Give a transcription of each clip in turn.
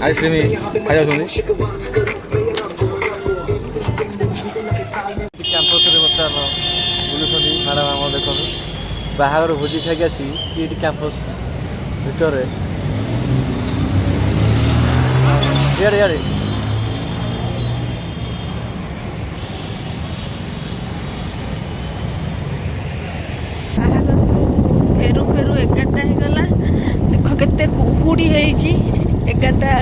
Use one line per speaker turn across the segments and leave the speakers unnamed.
Ice cream खाई campus बर्तमान बुलूँ madam आम देख बाहर भोजी खाई आसी कैंपस भर इे
फेरु फेरु 11टा होगला देख केते कुहुड़ी होईची 11टा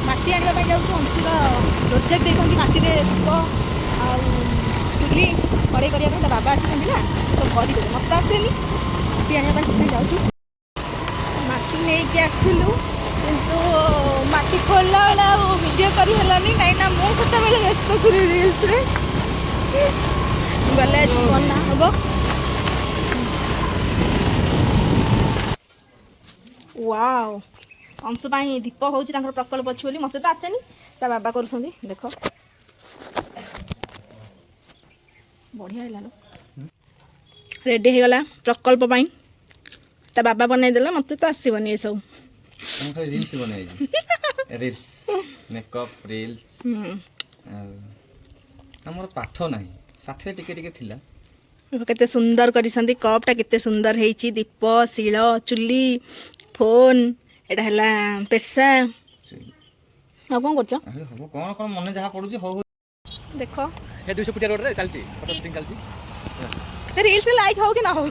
माटी आने अंशुर प्रोजेक्ट देखते माटी धूप आुली कड़े करने बाबा आसी ना तो करदे मत आसेनि माटी आने जाऊँ माटी नहीं आसलु किंतु माटी खोलला बेला वीडियो करनी कहीं मुझे व्यस्त थी रिल्स गले बना हम वाओ अंश दीप हूँ प्रकल्प अच्छी बोली मत तो आसेनि ता बाबा कर देख बढ़िया है रेडी हो गला प्रकल्प ता बाबा बनईदेला मत तो आसबनी ये सब
रील्स बने रील्स मेकअप रील्स हमर पाठ नाही साथे टिके टिके थिला
केते सुंदर करिसंदी कपटा केते सुंदर हेची दीप शिल चुली फोन एटा हला पेशा आ कोन करछ
हम कोन कोन मने जहा पडुची हो
देखो
हे 200 फुटिया रोड रे चलची फोटो शूटिंग चलची
से रील्स लाइक हो कि ना हो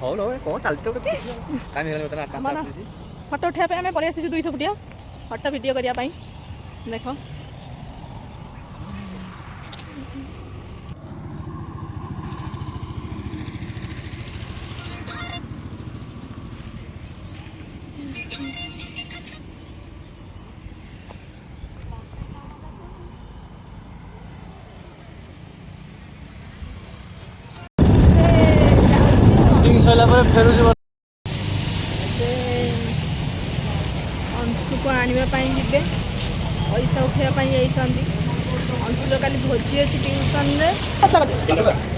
हो लो कोन चलची तो टाइम हेले बता
फोटो उठा पे हमें पळे आसी 200 फुटिया फोटो वीडियो करिया पई देखो
फेरू
अंशु को आने जी पैसा उठाई जाती अंशुर का भोजी अच्छी ट्यूशन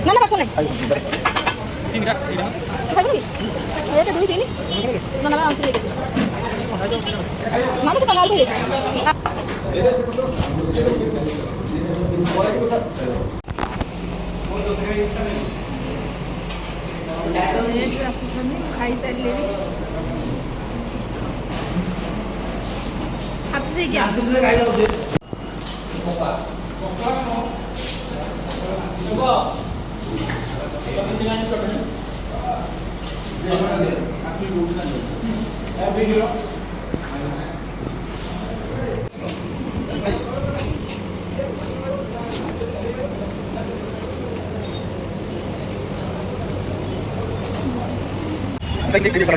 ना ना खाई सारे हाथ दे क्या
Thank you.